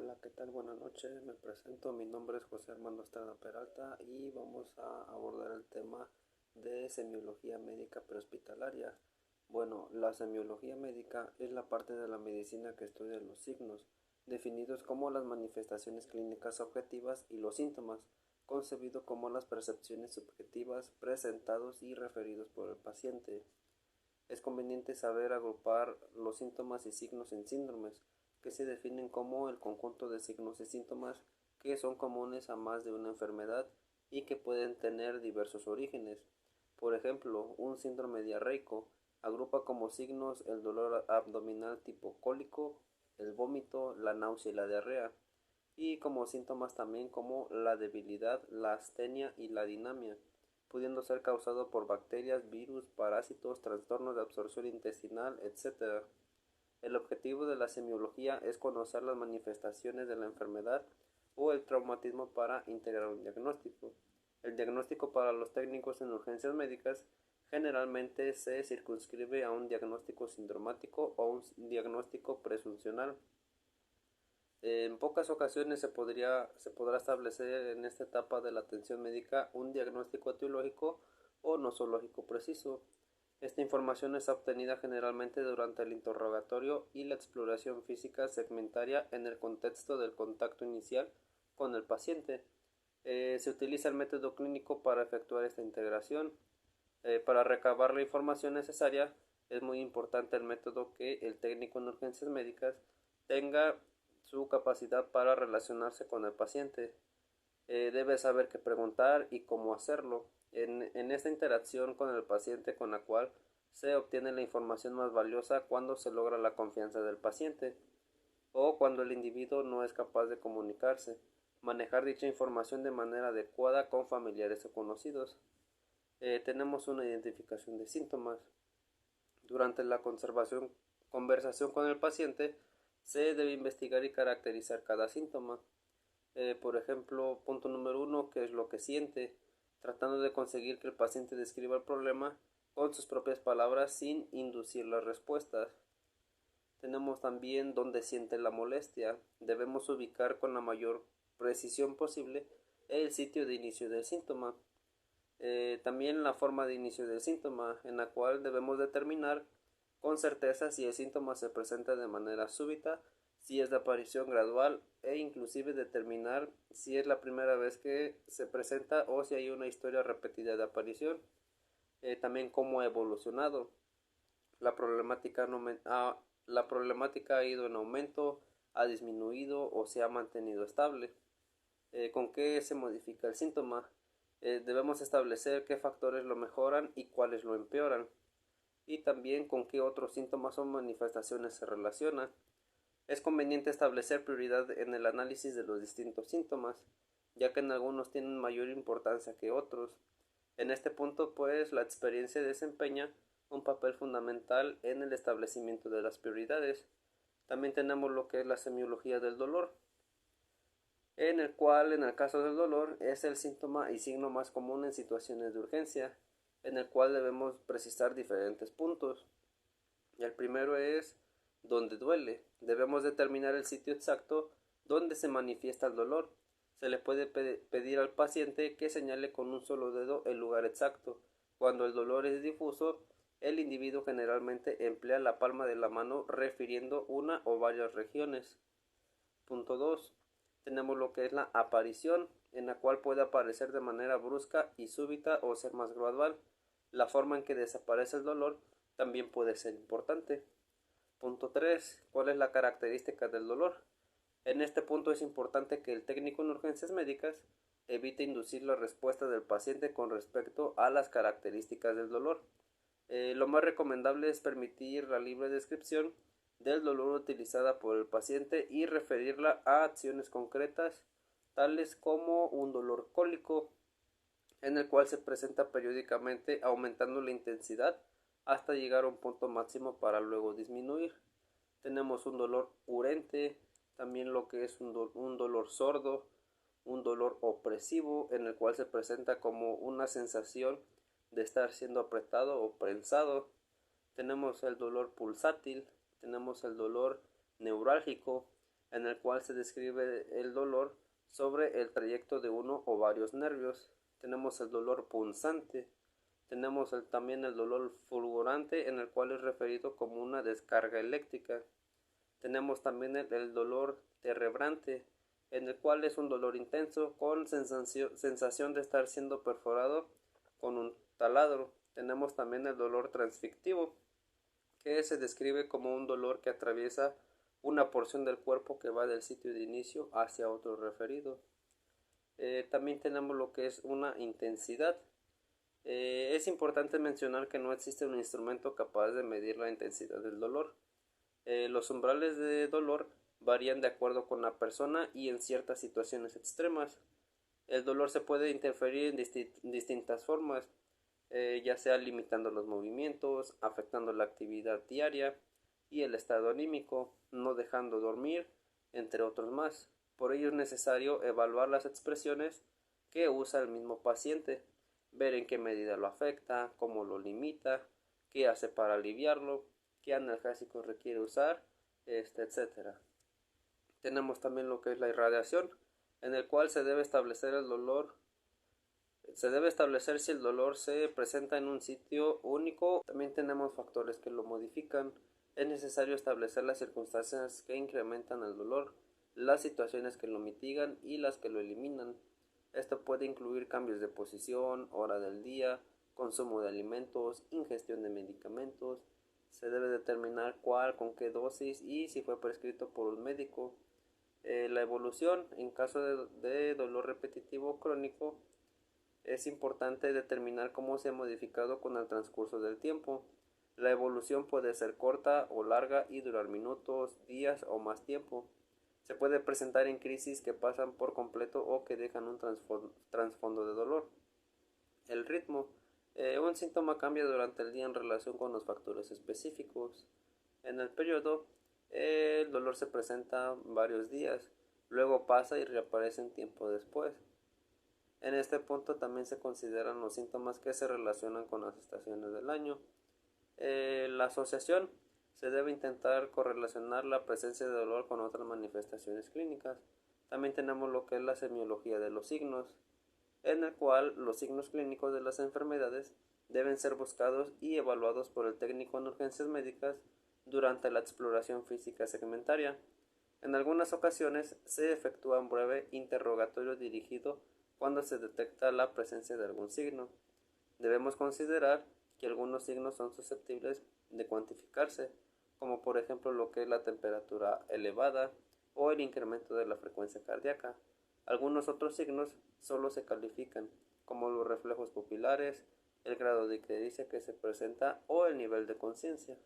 Hola, ¿qué tal? Buenas noches, me presento, mi nombre es José Armando Estrada Peralta y vamos a abordar el tema de semiología médica prehospitalaria. Bueno, la semiología médica es la parte de la medicina que estudia los signos, definidos como las manifestaciones clínicas objetivas y los síntomas, concebido como las percepciones subjetivas presentados y referidos por el paciente. Es conveniente saber agrupar los síntomas y signos en síndromes, que se definen como el conjunto de signos y síntomas que son comunes a más de una enfermedad y que pueden tener diversos orígenes. Por ejemplo, un síndrome diarreico agrupa como signos el dolor abdominal tipo cólico, el vómito, la náusea y la diarrea, y como síntomas también como la debilidad, la astenia y la dinamia, pudiendo ser causado por bacterias, virus, parásitos, trastornos de absorción intestinal, etc. El objetivo de la semiología es conocer las manifestaciones de la enfermedad o el traumatismo para integrar un diagnóstico. El diagnóstico para los técnicos en urgencias médicas generalmente se circunscribe a un diagnóstico sindromático o un diagnóstico presuncional. En pocas ocasiones se podrá establecer en esta etapa de la atención médica un diagnóstico etiológico o nosológico preciso. Esta información es obtenida generalmente durante el interrogatorio y la exploración física segmentaria en el contexto del contacto inicial con el paciente. Se utiliza el método clínico para efectuar esta integración. Para recabar la información necesaria es muy importante el método que el técnico en urgencias médicas tenga su capacidad para relacionarse con el paciente. Debe saber qué preguntar y cómo hacerlo. En esta interacción con el paciente con la cual se obtiene la información más valiosa cuando se logra la confianza del paciente o cuando el individuo no es capaz de comunicarse, manejar dicha información de manera adecuada con familiares o conocidos. Tenemos una identificación de síntomas. Durante la conversación con el paciente se debe investigar y caracterizar cada síntoma. Por ejemplo, punto número uno, ¿qué es lo que siente? Tratando de conseguir que el paciente describa el problema con sus propias palabras sin inducir las respuestas. Tenemos también dónde siente la molestia. Debemos ubicar con la mayor precisión posible el sitio de inicio del síntoma. También la forma de inicio del síntoma, en la cual debemos determinar con certeza si el síntoma se presenta de manera súbita, si es de aparición gradual e inclusive determinar si es la primera vez que se presenta o si hay una historia repetida de aparición. También cómo ha evolucionado. La problemática, la problemática ha ido en aumento, ha disminuido o se ha mantenido estable. ¿Con qué se modifica el síntoma? Debemos establecer qué factores lo mejoran y cuáles lo empeoran, y también con qué otros síntomas o manifestaciones se relacionan. Es conveniente establecer prioridad en el análisis de los distintos síntomas, ya que en algunos tienen mayor importancia que otros. En este punto, pues, la experiencia desempeña un papel fundamental en el establecimiento de las prioridades. También tenemos lo que es la semiología del dolor, en el cual, en el caso del dolor, es el síntoma y signo más común en situaciones de urgencia, en el cual debemos precisar diferentes puntos. El primero es donde duele. Debemos determinar el sitio exacto donde se manifiesta el dolor. Se le puede pedir al paciente que señale con un solo dedo el lugar exacto. Cuando el dolor es difuso, el individuo generalmente emplea la palma de la mano refiriendo una o varias regiones. Punto 2. Tenemos lo que es la aparición, en la cual puede aparecer de manera brusca y súbita o ser más gradual. La forma en que desaparece el dolor también puede ser importante. Punto 3. ¿Cuál es la característica del dolor? En este punto es importante que el técnico en urgencias médicas evite inducir la respuesta del paciente con respecto a las características del dolor. Lo más recomendable es permitir la libre descripción del dolor utilizada por el paciente y referirla a acciones concretas, tales como un dolor cólico, en el cual se presenta periódicamente aumentando la intensidad hasta llegar a un punto máximo para luego disminuir. Tenemos un dolor urente, también lo que es un dolor sordo, un dolor opresivo, en el cual se presenta como una sensación de estar siendo apretado o prensado. Tenemos el dolor pulsátil, tenemos el dolor neurálgico, en el cual se describe el dolor sobre el trayecto de uno o varios nervios. Tenemos el dolor punzante, tenemos también el dolor fulgurante, en el cual es referido como una descarga eléctrica. Tenemos también el dolor terebrante, en el cual es un dolor intenso con sensación de estar siendo perforado con un taladro. Tenemos también el dolor transfictivo, que se describe como un dolor que atraviesa una porción del cuerpo que va del sitio de inicio hacia otro referido. También tenemos lo que es una intensidad. Es importante mencionar que no existe un instrumento capaz de medir la intensidad del dolor. Los umbrales de dolor varían de acuerdo con la persona y en ciertas situaciones extremas. El dolor se puede interferir en distintas formas, ya sea limitando los movimientos, afectando la actividad diaria y el estado anímico, no dejando dormir, entre otros más. Por ello es necesario evaluar las expresiones que usa el mismo paciente, ver en qué medida lo afecta, cómo lo limita, qué hace para aliviarlo, qué analgésico requiere usar, etcétera. Tenemos también lo que es la irradiación, en el cual se debe establecer si el dolor se presenta en un sitio único. También tenemos factores que lo modifican. Es necesario establecer las circunstancias que incrementan el dolor, las situaciones que lo mitigan y las que lo eliminan. Esto puede incluir cambios de posición, hora del día, consumo de alimentos, ingestión de medicamentos. Se debe determinar cuál, con qué dosis y si fue prescrito por un médico. La evolución en caso de dolor repetitivo crónico, es importante determinar cómo se ha modificado con el transcurso del tiempo. La evolución puede ser corta o larga y durar minutos, días o más tiempo. Se puede presentar en crisis que pasan por completo o que dejan un trasfondo de dolor. El ritmo. Un síntoma cambia durante el día en relación con los factores específicos. En el periodo, el dolor se presenta varios días, luego pasa y reaparece un tiempo después. En este punto también se consideran los síntomas que se relacionan con las estaciones del año. La asociación. Se debe intentar correlacionar la presencia de dolor con otras manifestaciones clínicas. También tenemos lo que es la semiología de los signos, en el cual los signos clínicos de las enfermedades deben ser buscados y evaluados por el técnico en urgencias médicas durante la exploración física segmentaria. En algunas ocasiones se efectúa un breve interrogatorio dirigido cuando se detecta la presencia de algún signo. Debemos considerar que algunos signos son susceptibles de cuantificarse, como por ejemplo lo que es la temperatura elevada o el incremento de la frecuencia cardíaca. Algunos otros signos solo se califican, como los reflejos pupilares, el grado de ictericia que se presenta o el nivel de conciencia.